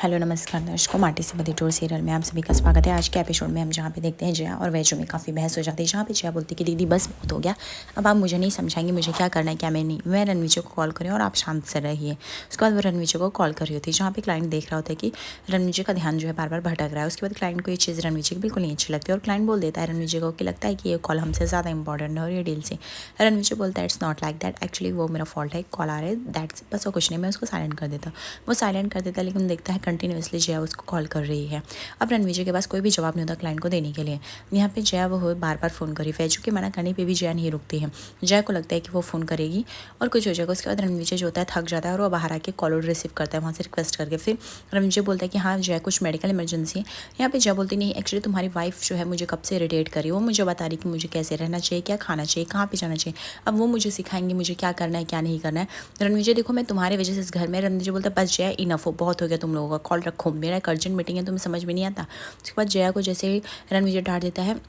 Hello नमस्कार दर्शकों, माटी से बंधी डोर सीरियल में आप सभी का स्वागत है। आज के एपिसोड में हम जहाँ पे देखते हैं जया और वैजू में काफ़ी बहस हो जाती है। जहाँ पे जया बोलती है कि दीदी बस बहुत हो गया, अब आप मुझे नहीं समझाएंगे मुझे क्या करना है क्या मैं नहीं, मैं रणवीर को कॉल करें और आप शांत से रहिए। उसके बाद वो रणवीर को कॉल कर रही होती है, जहाँ पे क्लाइंट देख रहा होता है कि रणवीर का ध्यान जो है बार बार भटक रहा है। उसके बाद क्लाइंट को ये चीज़ रणवीर की बिल्कुल नहीं अच्छी लगती है और क्लाइंट बोल देता है रणवीर को कि लगता है कि ये कॉल हमसे ज़्यादा इंपॉर्टेंट है और ये डील से। रणवीर बोलता है it's not like that, actually वो मेरा फॉल्ट है, कॉल आ रहा है दैट्स बस और कुछ नहीं। मैं उसको साइलेंट कर देता, वो साइलेंट कर देता है, लेकिन देखता है कंटिन्यूसली जया उसको कॉल कर रही है। अब रणवीर के पास कोई भी जवाब नहीं होता क्लाइंट को देने के लिए। यहाँ पे जया वो बार बार फ़ोन करी, वैजू के मना करने पे भी जया नहीं रुकती है। जया को लगता है कि वो फ़ोन करेगी और कुछ हो जाएगा। उसके बाद रणवीर जो होता है थक जाता है और वो बाहर आके कॉल रिसीव करता है वहाँ से रिक्वेस्ट करके। फिर रणवीर बोलता है कि हाँ जया कुछ मेडिकल इमरजेंसी है। यहाँ पे जया बोलती नहीं, एक्चुअली तुम्हारी वाइफ जो है मुझे कब से इरिटेट करी, वो मुझे बता रही कि मुझे कैसे रहना चाहिए, क्या खाना चाहिए, कहाँ पे जाना चाहिए। अब वो मुझे सिखाएंगे मुझे क्या करना है क्या नहीं करना है। रणवीर देखो मैं तुम्हारी वजह से इस घर में, रणवीर बोलता है बस जया इनफ हो, बहुत हो गया तुम लोगों का, कॉल रखो, मेरा एक अर्जेंट मीटिंग है, तुम्हें समझ में नहीं आता। उसके बाद जया को जैसे ही रणवीर डांट देता है,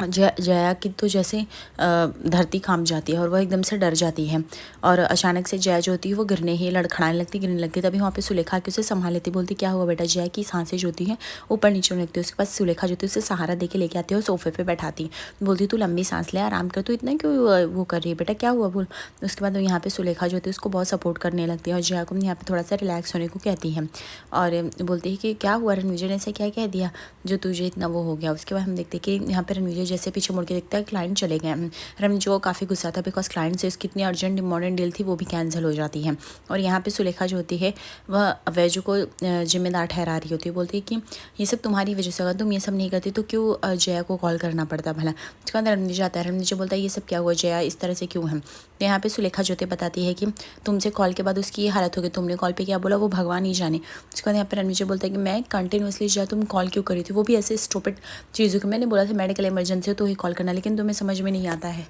जया की तो जैसे धरती कांप जाती है और वह एकदम से डर जाती है और अचानक से जया जो होती है वो लड़खड़ाने लगती, गिरने लगती। तभी वहाँ पे सुलेखा के उसे संभाल लेती, बोलती क्या हुआ बेटा। जया की सांसें जो होती हैं ऊपर नीचे होने लगती है। उसके बाद सुलेखा जो होती है उसे सहारा दे के लेके आती है और सोफे पे बैठाती, बोलती तू लंबी सांस ले, आराम कर, तू इतना क्यों वो कर रही है बेटा, क्या हुआ बोल। उसके बाद यहाँ पे सुलेखा जो होती है उसको बहुत सपोर्ट करने लगती है और जया को यहाँ पे थोड़ा सा रिलैक्स होने को कहती है और बोलती है कि क्या हुआ रणवीर ने ऐसे क्या कह दिया जो तुझे इतना वो हो गया। उसके बाद हम देखते हैं कि यहाँ पे रणवीर जैसे पीछे मुड़ के देखता है क्लाइंट चले गए। रणवीर को काफ़ी गुस्सा था बिकॉज क्लाइंट से उसकी इतनी अर्जेंट इंपॉर्टेंट डील थी वो भी कैंसिल हो जाती है। और यहाँ पे सुलेखा जो होती है वह वैजू को जिम्मेदार ठहरा रही होती है, बोलती है कि ये सब तुम्हारी वजह से होगा, तुम ये सब नहीं करती तो क्यों जया को कॉल करना पड़ता भला। उसके बाद रणवीर आता है, रणवीर बोलता है ये सब क्या हुआ, जया इस तरह से क्यों है। तो यहाँ पे सुलेखा जो होती बताती है कि तुमसे कॉल के बाद उसकी ये हालत हो गई, तुमने कॉल पे क्या बोला वो भगवान ही जाने। उसके बाद यहाँ पे रणवीर बोलता है कि मैं कंटिन्यूसली जया तुम कॉल क्यों करी थी, वो भी ऐसे स्टूपिड चीज़ों की। मैंने बोला था मेडिकल इमरजेंसी हो तो ही कॉल करना, लेकिन तुम्हें समझ में नहीं आता है।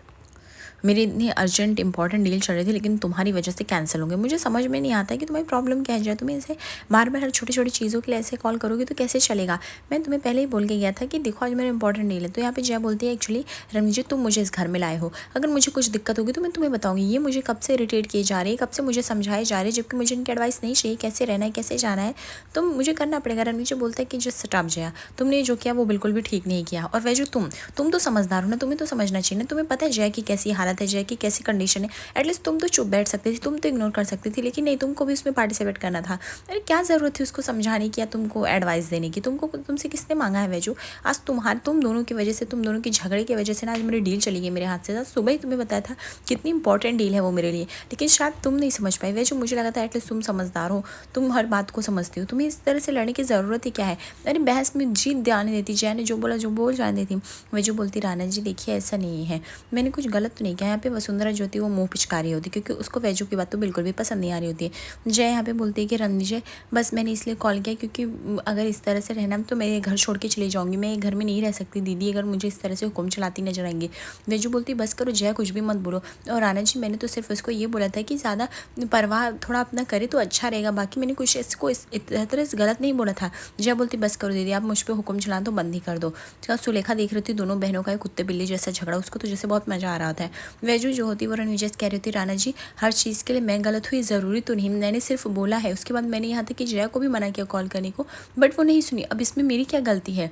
मेरी इतनी अर्जेंट इंपॉर्टेंट डील चल रही थी लेकिन तुम्हारी वजह से कैंसिल हो गई। मुझे समझ में नहीं आता है कि तुम्हारी प्रॉब्लम क्या है जया, तुम्हें ऐसे बार बार हर छोटी छोटी चीज़ों के लिए ऐसे कॉल करोगे तो कैसे चलेगा। मैं तुम्हें पहले ही बोल के गया था कि देखो आज मेरा इंपॉर्टेंट डील है। तो यहाँ पे जया बोलती है एक्चुअली रणवीर तुम मुझे इस घर में लाए हो, अगर मुझे कुछ दिक्कत होगी तो मैं तुम्हें बताऊंगी। ये मुझे कब से इरिटेट किए जा रहे हैं, कब से मुझे समझाए जा रहे हैं, जबकि मुझे इनकी एडवाइस नहीं चाहिए कैसे रहना है कैसे जाना है, तो मुझे करना पड़ेगा। रणवीर बोलता है कि जस्ट स्टॉप जया, तुमने जो किया वो बिल्कुल भी ठीक नहीं किया। और वैजू तुम तो समझदार हो ना, तुम्हें तो समझना चाहिए ना, तुम्हें पता है जया की कैसी हालत है, जया की कैसी कंडीशन है। एटलीस्ट तुम तो चुप बैठ सकती थी, तुम तो इग्नोर कर सकती थी, लेकिन नहीं, तुमको भी उसमें पार्टिसिपेट करना था। अरे क्या ज़रूरत थी उसको समझाने की या तुमको एडवाइस देने की, तुमसे किसने मांगा है वैजू। आज तुम दोनों की वजह से, तुम दोनों की झगड़े की वजह से ना आज मेरी डील चली गई मेरे हाथ से। आज सुबह ही तुम्हें बताया था कितनी इंपॉर्टेंट डील है वो मेरे लिए, लेकिन शायद तुम नहीं समझ पाई वैजू। मुझे लगा था एटलीस्ट तुम समझदार हो, तुम हर बात को समझती हो, तुम्हें इस तरह से लड़ने की ज़रूरत ही क्या है। अरे बहस में जीत जाने देती, जया ने जो बोला जो बोल जाने देती। वैजू बोलती राना जी देखिए ऐसा नहीं है, मैंने कुछ गलत तो नहीं किया। यहाँ पे वसुंधरा जो होती है वो मुँह पिचकारी होती क्योंकि उसको वैजू की बात तो बिल्कुल भी पसंद नहीं आ रही होती है। जय यहाँ पे बोलती है कि रणवीर बस मैंने इसलिए कॉल किया क्योंकि अगर इस तरह से रहना तो मैं ये घर छोड़ के चली जाऊँगी, मैं ये घर में नहीं रह सकती दीदी अगर मुझे इस तरह से हुक्म चलाती नजर आएंगे। वैजू बोलती बस करो जय कुछ भी मत बोलो। और राना जी मैंने तो सिर्फ उसको ये बोला था कि ज़्यादा परवाह थोड़ा अपना करे तो अच्छा रहेगा, बाकी मैंने कुछ इसको इस तरह से गलत नहीं बोला था। जय बोलती बस करो दीदी आप मुझ पर हुक्म चलाना तो बंद ही कर दो। सुलेखा देख रही थी दोनों बहनों का कुत्ते बिल्ली जैसा झगड़ा, उसको तो जैसे बहुत मज़ा आ रहा था। वैजू जो होती वो रणवीर कह रही थी राना जी हर चीज़ के लिए मैं गलत हुई ज़रूरी तो नहीं, मैंने सिर्फ बोला है। उसके बाद मैंने यहाँ तक कि जया को भी मना किया कॉल करने को, बट वो नहीं सुनी। अब इसमें मेरी क्या गलती है।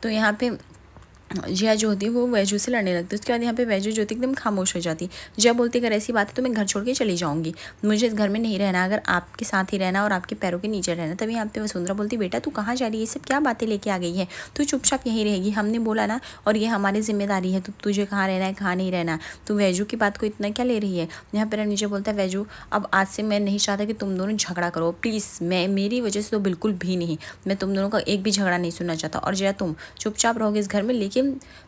तो यहाँ पे जया जो होती है वो वैजू से लड़ने लगती है। उसके बाद यहाँ पे वैजू जो होती है एकदम खामोश हो जाती है। जया बोलती अगर ऐसी बात है तो मैं घर छोड़ के चली जाऊँगी, मुझे इस घर में नहीं रहना, अगर आपके साथ ही रहना और आपके पैरों के नीचे रहना। तभी यहाँ पे वसुंधरा बोलती बेटा तू कहाँ जा रही है, ये सब क्या बातें लेके आ गई है, तू चुपचाप यहीं रहेगी, हमने बोला ना और ये हमारी जिम्मेदारी है, तो तुझे कहाँ रहना है कहाँ नहीं रहना, तू वैजू की बात को इतना क्या ले रही है। यहाँ पर नीचे बोलता है वैजू अब आज से मैं नहीं चाहता कि तुम दोनों झगड़ा करो प्लीज़, मैं मेरी वजह से तो बिल्कुल भी नहीं, मैं तुम दोनों का एक भी झगड़ा नहीं सुनना चाहता। और जया तुम चुपचाप रहोगे इस घर में, लेकिन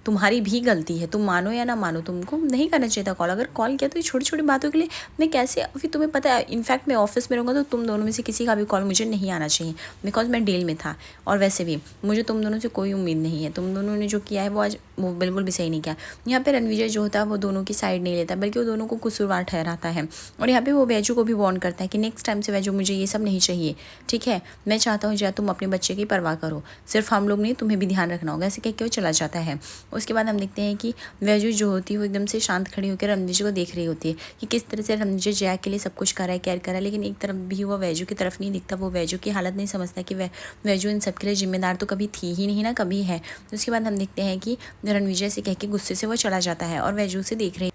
तुम्हारी भी गलती है, तुम मानो या ना मानो तुमको नहीं करना चाहिए था कॉल। अगर कॉल किया तो ये छोटी छोटी बातों के लिए मैं कैसे, फिर तुम्हें पता है इनफैक्ट मैं ऑफिस में रहूँगा तो तुम दोनों में से किसी का भी कॉल मुझे नहीं आना चाहिए बिकॉज मैं डील में था। और वैसे भी मुझे तुम दोनों से कोई उम्मीद नहीं है, तुम दोनों ने जो किया है वो आज वो बिल्कुल भी सही नहीं किया। यहाँ पे रणवीर जो होता है वो दोनों की साइड नहीं लेता बल्कि वो दोनों को कसूरवार ठहराता है। और यहाँ पे वो वैजू को भी वार्न करता है कि नेक्स्ट टाइम से वैजू मुझे ये सब नहीं चाहिए, ठीक है। मैं चाहता हूँ जया तुम अपने बच्चे की परवाह करो, सिर्फ हम लोग नहीं तुम्हें भी ध्यान रखना होगा। ऐसे कह के वो चला जाता है। है। उसके बाद हम देखते हैं कि वैजू जो होती है वो एकदम से शांत खड़ी होकर रणवीर जी को देख रही होती है कि किस तरह से रणवीर जी जया के लिए सब कुछ करा है, केयर करा है, लेकिन एक तरफ भी वो वैजू की तरफ नहीं दिखता। वो वैजू की हालत नहीं समझता कि वैजू इन सब के लिए जिम्मेदार तो कभी थी ही नहीं ना, कभी है। उसके बाद हम देखते हैं कि रणवीर से कह के गुस्से से वो चला जाता है और वैजू से देख रही।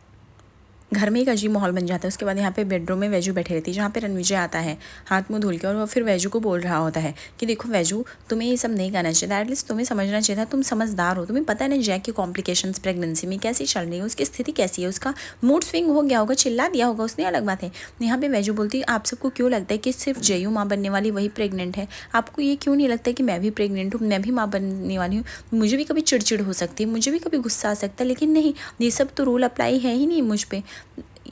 घर में एक अजीब माहौल बन जाता है। उसके बाद यहाँ पे बेडरूम में वैजू बैठी रहती है, जहाँ पे रणविजय आता है हाथ मुंह धुल के, और वो फिर वैजू को बोल रहा होता है कि देखो वैजू, तुम्हें ये सब नहीं करना चाहिए था, एटलीस्ट तुम्हें समझना चाहिए था, तुम समझदार हो, तुम्हें पता है ना जैक की कॉम्प्लिकेशंस प्रेगनेंसी में कैसी चल रही है, उसकी स्थिति कैसी है, उसका मूड स्विंग हो गया होगा, चिल्ला दिया होगा उसने, अलग बात है। यहाँ पे वैजू बोलती है आप सबको क्यों लगता है कि सिर्फ जयू माँ बनने वाली वही प्रेग्नेंट है, आपको ये क्यों नहीं लगता कि मैं भी प्रेग्नेंट हूँ, मैं भी माँ बनने वाली हूँ, मुझे भी कभी चिड़चिड़ हो सकती है, मुझे भी कभी गुस्सा आ सकता है, लेकिन नहीं, ये सब तो रूल अप्लाई है ही नहीं मुझ पर,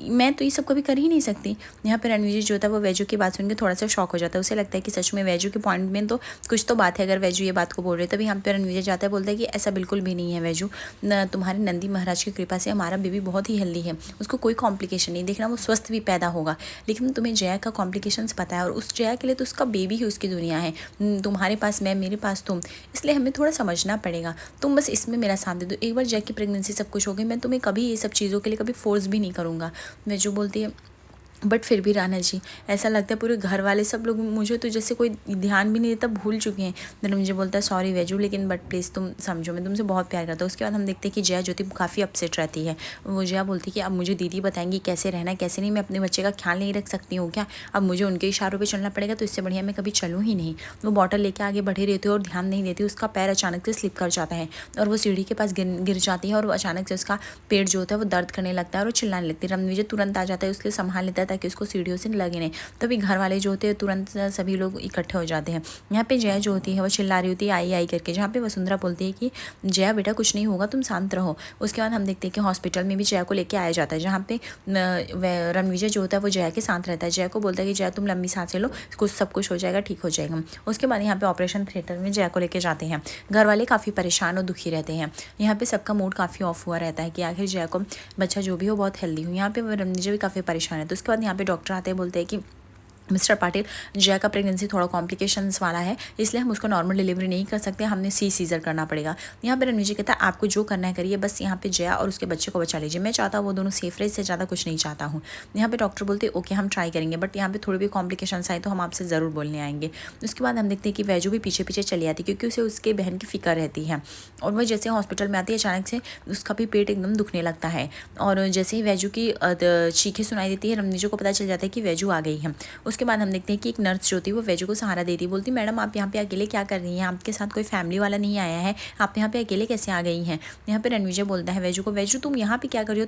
मैं तो ये सब कभी कर ही नहीं सकती। यहाँ पे रणवीर जो था वो वैजू की बात सुन के थोड़ा सा शॉक हो जाता है। उसे लगता है कि सच में वैजू के पॉइंट में तो कुछ तो बात है, अगर वैजू ये बात को बोल रहे। तभी यहाँ पे रणवीर जाता है, बोलता है कि ऐसा बिल्कुल भी नहीं है वैजू, तुम्हारे नंदी महाराज की कृपा से हमारा बेबी बहुत ही हेल्दी है, उसको कोई कॉम्प्लिकेशन नहीं, देखना वो स्वस्थ भी पैदा होगा, लेकिन तुम्हें जया का कॉम्प्लिकेशंस पता है, और उस जया के लिए तो उसका बेबी ही उसकी दुनिया है, तुम्हारे पास मैं, मेरे पास तुम, इसलिए हमें थोड़ा समझना पड़ेगा, तुम बस इसमें मेरा साथ दे दो। एक बार जया की प्रेगनेंसी सब कुछ हो गई, मैं तुम्हें कभी ये सब चीज़ों के लिए कभी फोर्स भी नहीं करूँगा। वैजू बोलती है बट फिर भी राणा जी, ऐसा लगता है पूरे घर वाले सब लोग मुझे तो जैसे कोई ध्यान भी नहीं देता, भूल चुके हैं। मैंने मुझे बोलता है सॉरी वैजू, लेकिन बट प्लीज़ तुम समझो, मैं तुमसे बहुत प्यार करता हूँ। उसके बाद हम देखते हैं कि जया ज्योति काफ़ी अपसेट रहती है। वो जया बोलती है कि अब मुझे दीदी बताएंगी कैसे रहना कैसे नहीं, मैं अपने बच्चे का ख्याल नहीं रख सकती हूँ क्या, अब मुझे उनके इशारों पर चलना पड़ेगा, तो इससे बढ़िया मैं कभी चलूँ ही नहीं। वो बॉटल लेके आगे बढ़े रहती है और ध्यान नहीं देती, उसका पैर अचानक से स्लिप कर जाता है और वो सीढ़ी के पास गिर जाती है, और अचानक से उसका पेट जो होता है वो दर्द करने लगता है और वो चिल्लाने लगती है। रणवीर तुरंत आ जाता है, उसके संभाल लेता है ताकि उसको सीढ़ियों से लगे नहीं। तभी घर वाले जो होते हैं तुरंत सभी लोग इकट्ठे हो जाते हैं। यहाँ पे जया जो होती है वो चिल्ला रही होती है आई आई करके, जहाँ पे वसुंधरा बोलती है कि जया बेटा कुछ नहीं होगा, तुम शांत रहो। उसके बाद हम देखते हैं कि हॉस्पिटल में भी जया को लेके आया जाता है, जहाँ पे रणविजय जो होता है वो जया के साथ रहता है। जया को बोलता है कि जया तुम लंबी सांसें लो, कुछ सब कुछ हो जाएगा, ठीक हो जाएगा। उसके बाद यहाँ पे ऑपरेशन थिएटर में जया को लेके जाते हैं। घर वाले काफ़ी परेशान और दुखी रहते हैं। यहाँ पे सबका मूड काफ़ी ऑफ हुआ रहता है कि आखिर जया को बच्चा जो भी हो बहुत हेल्दी हो। यहाँ पे रणविजय भी काफ़ी परेशान है। तो उसके बाद यहाँ पे डॉक्टर आते हैं, बोलते हैं कि मिस्टर पाटिल, जया का प्रेगनेंसी थोड़ा कॉम्प्लिकेशंस वाला है, इसलिए हम उसको नॉर्मल डिलीवरी नहीं कर सकते, हमने सीजर करना पड़ेगा। यहाँ पे रणवीर जी कहता है आपको जो करना है करिए, बस यहाँ पे जया और उसके बच्चे को बचा लीजिए, मैं चाहता हूँ वो दोनों सेफ रहे, इससे ज़्यादा कुछ नहीं चाहता हूँ। यहाँ पे डॉक्टर बोलते हैं ओके हम ट्राई करेंगे, बट यहाँ पे थोड़ी भी कॉम्प्लिकेशंस आए तो हम आपसे ज़रूर बोलने आएंगे। उसके बाद हम देखते हैं कि वैजू भी पीछे पीछे चली आती है, क्योंकि उसे उसके बहन की फिक्र रहती है, और वह जैसे हॉस्पिटल में आती है अचानक से उसका भी पेट एकदम दुखने लगता है, और जैसे ही वैजू की चीखें सुनाई देती है रणवीर को पता चल जाता है कि वैजू आ गई है। उसके बाद हम देखते हैं कि एक नर्स जो थी वो वैजू को सहारा देती, बोलती मैडम आप यहाँ पे अकेले क्या कर रही हैं, आपके साथ कोई फैमिली वाला नहीं आया है, आप यहाँ पे अकेले कैसे आ गई हैं। यहाँ पे रणविजय बोलता है वैजू को, वैजू तुम यहाँ पे क्या कर रही हो,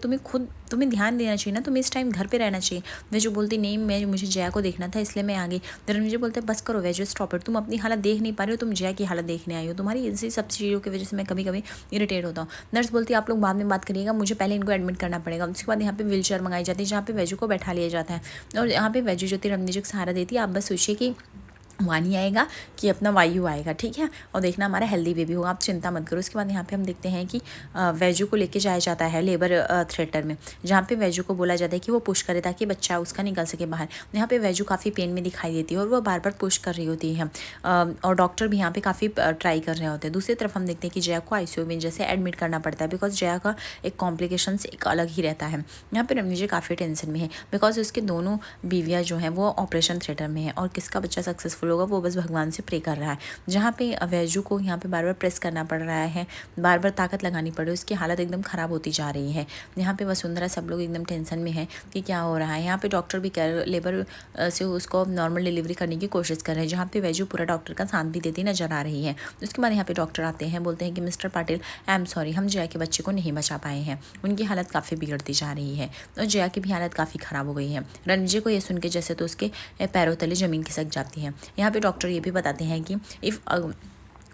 तुम्हें ध्यान देना चाहिए ना, तुम्हें इस टाइम घर पे रहना चाहिए। वैजू बोलती नहीं, मुझे जया को देखना था इसलिए मैं आ गई। रणविजय बोलते हैं बस करो वैजू, स्टॉप इट, तुम अपनी हालत देख नहीं पा रही हो, तुम जया की हालत देखने आई हो, तुम्हारी इसी सब चीज़ों की वजह से मैं कभी कभी इरिटेट होता हूँ। नर्स बोलती है आप लोग बाद में बात करिएगा, मुझे पहले इनको एडमिट करना पड़ेगा। उसके बाद यहाँ पे व्हील चेयर मंगाई जाती है, जहाँ पे वैजू को बैठा लिया जाता है, और यहाँ पे वैजू जो थी रणविजय को सहारा देती है, आप बस सोचिए कि वानी आएगा कि अपना वायु आएगा, ठीक है, और देखना हमारा हेल्दी बेबी होगा, आप चिंता मत करो। उसके बाद यहाँ पे हम देखते हैं कि वैजू को लेके जाया जाता है लेबर थिएटर में, जहाँ पे वैजू को बोला जाता है कि वो पुश करे ताकि बच्चा उसका निकल सके बाहर। यहाँ पे वैजू काफ़ी पेन में दिखाई देती है और वो बार बार पुश कर रही होती है, और डॉक्टर भी यहाँ पे काफ़ी ट्राई कर रहे होते हैं। दूसरी तरफ हम देखते हैं कि जया को ICU में जैसे एडमिट करना पड़ता है, बिकॉज जया का एक कॉम्प्लिकेशन एक अलग ही रहता है। यहाँ पे रणविजय काफ़ी टेंशन में है, बिकॉज उसके दोनों बीवियाँ जो हैं वो ऑपरेशन थिएटर में है, और किसका बच्चा सक्सेसफुल होगा वो बस भगवान से प्रे कर रहा है। जहाँ पे वैजू को यहाँ पे बार बार प्रेस करना पड़ रहा है, बार बार ताकत लगानी पड़ रही है, उसकी हालत एकदम ख़राब होती जा रही है। यहाँ पे वसुंधरा सब लोग एकदम टेंशन में है कि क्या हो रहा है। यहाँ पे डॉक्टर भी लेबर से उसको नॉर्मल डिलीवरी करने की कोशिश कर रहे हैं, जहाँ पे वैजू पूरा डॉक्टर का साथ भी देती नजर आ रही है। उसके बाद यहाँ पे डॉक्टर आते हैं, बोलते हैं कि mister Patil I am sorry, हम जया के बच्चे को नहीं बचा पाए हैं, उनकी हालत काफ़ी बिगड़ती जा रही है, और जया की भी हालत काफ़ी ख़राब हो गई है। रणविजय को ये सुन के जैसे तो उसके पैरों तले ज़मीन खिसक जाती है। यहाँ पे डॉक्टर ये भी बताते हैं कि इफ़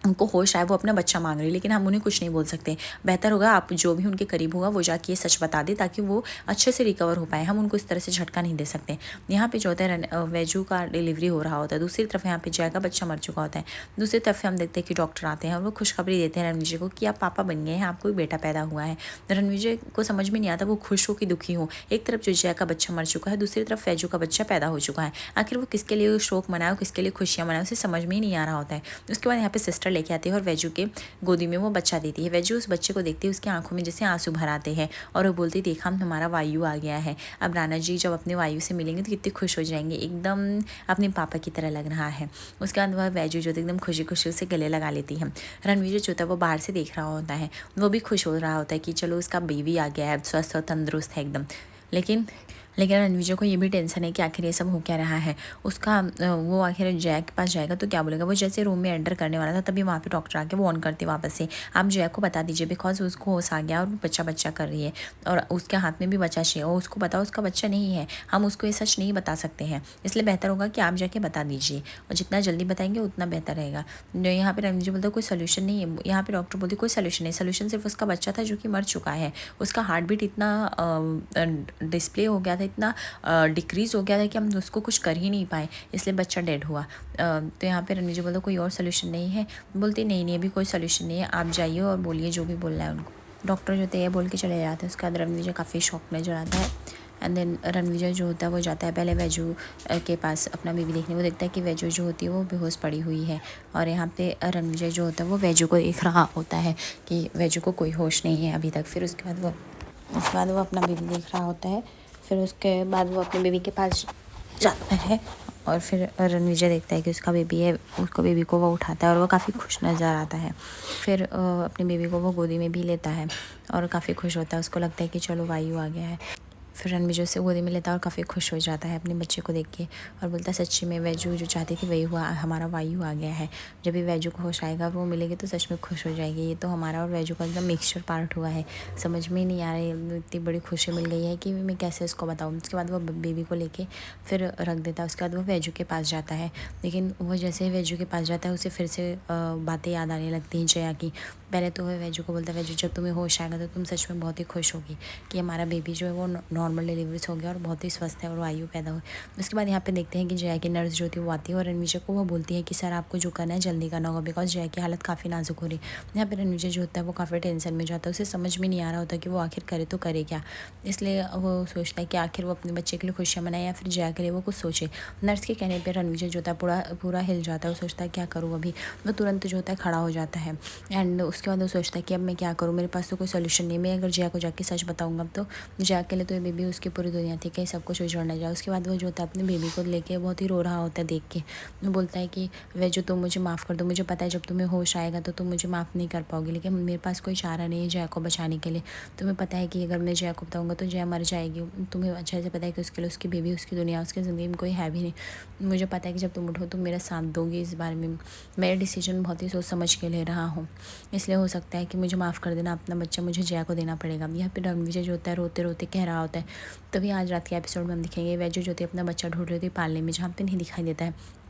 उनको होश आए वो अपना बच्चा मांग रही है, लेकिन हम उन्हें कुछ नहीं बोल सकते, बेहतर होगा आप जो भी उनके करीब होगा वो जाके ये सच बता दे ताकि वो अच्छे से रिकवर हो पाए, हम उनको इस तरह से झटका नहीं दे सकते। यहाँ पे जो होता है वैजू का डिलीवरी हो रहा होता है, दूसरी तरफ यहाँ पे जया का बच्चा मर चुका होता है। दूसरी तरफ हम देखते हैं कि डॉक्टर आते हैं और वो खुशखबरी देते हैं रणविजय को कि आप पापा बन गए हैं, आपको एक बेटा पैदा हुआ है। रणविजय को समझ में नहीं आता वो खुश हो कि दुखी हो। एक तरफ जो जया का बच्चा मर चुका है, दूसरी तरफ वैजू का बच्चा पैदा हो चुका है, आखिर वो किसके लिए शोक मनाए, किसके लिए खुशियाँ मनाए, उसे समझ में ही नहीं आ रहा होता है। उसके बाद यहाँ पे सिस्टर लेके आती है और वैजू के गोदी में वो बच्चा देती है। वैजू उस बच्चे को देखती है, उसकी आंखों में जैसे आंसू भर आते हैं और वो बोलती देखा हमारा वायु आ गया है। अब राणा जी जब अपने वायु से मिलेंगे तो कितने खुश हो जाएंगे, एकदम अपने पापा की तरह लग रहा है। उसके बाद वह वैजू जो एकदम खुशी खुशी उसे गले लगा लेती है। रणवीर जो होता है वो बाहर से देख रहा होता है, वो भी खुश हो रहा होता है कि चलो उसका बेबी आ गया है, स्वस्थ और तंदुरुस्त है एकदम। लेकिन रणवीर को ये भी टेंशन है कि आखिर ये सब हो क्या रहा है। उसका वो आखिर जय के पास जाएगा तो क्या बोलेगा। वो जैसे रूम में एंटर करने वाला था तभी वहाँ पे डॉक्टर आके वो ऑन करते वापस से, आप जय को बता दीजिए बिकॉज उसको होश आ गया और वो बच्चा बच्चा कर रही है और उसके हाथ में भी बच्चा चाहिए और उसको बताओ उसका बच्चा नहीं है, हम उसको ये सच नहीं बता सकते हैं, इसलिए बेहतर होगा कि आप जाके बता दीजिए और जितना जल्दी बताएंगे उतना बेहतर रहेगा। यहाँ पे रणवीर बोलता कोई सोल्यूशन नहीं है। यहाँ पे डॉक्टर बोलती कोई सोल्यूशन नहीं, सोल्यूशन सिर्फ उसका बच्चा था जो कि मर चुका है। उसका हार्ट बीट इतना डिस्प्ले हो गया था, इतना डिक्रीज़ हो गया था कि हम उसको कुछ कर ही नहीं पाए, इसलिए बच्चा डेड हुआ। तो यहाँ पे रणवीर बोलता कोई और सोल्यूशन नहीं है। बोलती नहीं अभी कोई सोल्यूशन नहीं है, आप जाइए और बोलिए जो भी बोलना है उनको। डॉक्टर जो थे बोल के चले जाते हैं। उसके बाद रणवीर काफ़ी शौक नजर आता है एंड देन रणवीर जो होता है वो जाता है पहले वैजू के पास अपना बेबी देखने। वो देखता है कि वैजू जो होती है वो बेहोश पड़ी हुई है और यहाँ पे रणवीर जो होता है वो वैजू को देख रहा होता है कि वैजू को कोई होश नहीं है अभी तक। फिर उसके बाद वो अपना बेबी देख रहा होता है। फिर उसके बाद वो अपने बेबी के पास जाता है और फिर रणवीर देखता है कि उसका बेबी है, उसको बेबी को वो उठाता है और वो काफ़ी खुश नज़र आता है। फिर अपने बेबी को वो गोदी में भी लेता है और काफ़ी खुश होता है, उसको लगता है कि चलो वायु आ गया है। फिर रणवीर उसे गोदी में लेता है और काफ़ी खुश हो जाता है अपने बच्चे को देख के और बोलता है सच्ची में वैजू जो चाहती थी वही हुआ, हमारा वायु आ गया है। जब भी वैजू को होश आएगा वो मिलेगी तो सच में खुश हो जाएगी। ये तो हमारा और वैजू का एकदम मिक्सचर पार्ट हुआ है, समझ में नहीं आ रही, इतनी बड़ी खुशी मिल गई है कि मैं कैसे इसको बताऊँ। उसके बाद वो बेबी को लेके फिर रख देता है। उसके बाद वो वैजू के पास जाता है, लेकिन वो जैसे ही वैजू के पास जाता है उसे फिर से बातें याद आने लगती हैं जया की। पहले तो वह वैजू को बोलता है वैजू जब तुम्हें होश आएगा तो तुम सच में बहुत ही खुश होगी कि हमारा बेबी जो है वो नॉर्मल डिलीवरीज हो गया और बहुत ही स्वस्थ है और वायु पैदा हुई। उसके बाद यहाँ पे देखते हैं कि जया की नर्स जो थी वो आती है और रणवीर को वो बोलती है कि सर आपको जो करना है जल्दी करना होगा बिकॉज जया की हालत काफ़ी नाजुक हो रही है। यहाँ पे रणवीर जो होता है वो काफ़ी टेंशन में जाता है, उसे समझ में नहीं आ रहा होता कि वो आखिर करे तो करे क्या। इसलिए वो सोचता है कि आखिर वो अपने बच्चे के लिए खुशियाँ मनाए या फिर जया के लिए वो कुछ सोचे। नर्स के कहने पर रणवीर जो होता है पूरा हिल जाता है। वो सोचता है क्या करूँ अभी। वो तुरंत जो होता है खड़ा हो जाता है एंड उसके बाद वो सोचता है कि अब मैं क्या करूँ, मेरे पास तो कोई सोल्यूशन नहीं। मैं अगर जया को जाके सच बताऊँगा तो जया के लिए तो ये बेबी उसकी पूरी दुनिया थी, कहीं सब कुछ उजड़ने जाए। उसके बाद वो जो होता है अपने बेबी को लेके बहुत ही रो रहा होता है देख के। वो बोलता है कि वैजू तुम मुझे माफ़ कर दो, मुझे पता है जब तुम्हें होश आएगा तो तुम मुझे माफ़ नहीं कर पाओगे, लेकिन मेरे पास कोई चारा नहीं है जया को बचाने के लिए। तुम्हें पता है कि अगर मैं जया को बताऊँगा तो जया मर जाएगी। तुम्हें अच्छे से पता है कि उसके लिए उसकी बेबी, उसकी दुनिया, उसकी ज़िंदगी में कोई है भी नहीं। मुझे पता है कि जब तुम उठो तुम मेरा साथ दोगी इस बारे में। मेरा डिसीजन बहुत ही सोच समझ के ले रहा हूँ, इसलिए हो सकता है कि मुझे माफ़ कर देना, अपना बच्चा मुझे जया को देना पड़ेगा। यहाँ पे रणवीर जो होता है रोते रोते कह रहा होता है। तभी आज रात के एपिसोड में हम दिखेंगे वैजू जो होती है अपना बच्चा ढूंढ रही थी पालने में, जहाँ पे नहीं दिखाई देता है।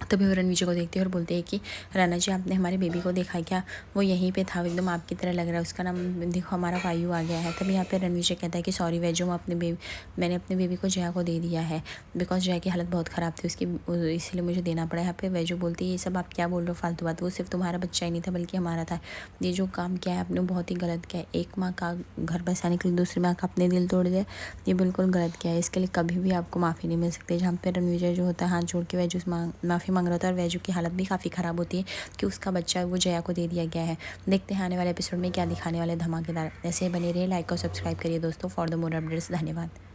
तभी वो रणवीर को देखते हैं और बोलते हैं कि राणा जी आपने हमारे बेबी को देखा क्या, वो यहीं पे था, एकदम आपकी तरह लग रहा है, उसका नाम देखो हमारा वायु आ गया है। तभी यहाँ पे रणवीर कहता है कि सॉरी वैजू, मैंने अपने बेबी को जया को दे दिया है बिकॉज जया की हालत बहुत ख़राब थी उसकी, इसलिए मुझे देना पड़ा। यहाँ पे वैजू बोलती है ये सब आप क्या बोल रहे हो फालतू बात, वो सिर्फ तुम्हारा बच्चा ही नहीं था बल्कि हमारा था। ये जो काम किया है आपने बहुत ही गलत किया है। एक माँ का घर बसाने के लिए दूसरी माँ का अपने दिल तोड़ दिया, ये बिल्कुल गलत किया है। इसके लिए कभी भी आपको माफ़ी नहीं मिल सकती। जहाँ पे रणवीर जो होता है हाथ जोड़ के वैजू माफ़ी मांग रहा था और वैजू की हालत भी काफ़ी ख़राब होती है कि उसका बच्चा वो जया को दे दिया गया है। देखते हैं आने वाले एपिसोड में क्या दिखाने वाले धमाकेदार। ऐसे बने रहिए, लाइक और सब्सक्राइब करिए दोस्तों फॉर द मोर अपडेट्स। धन्यवाद।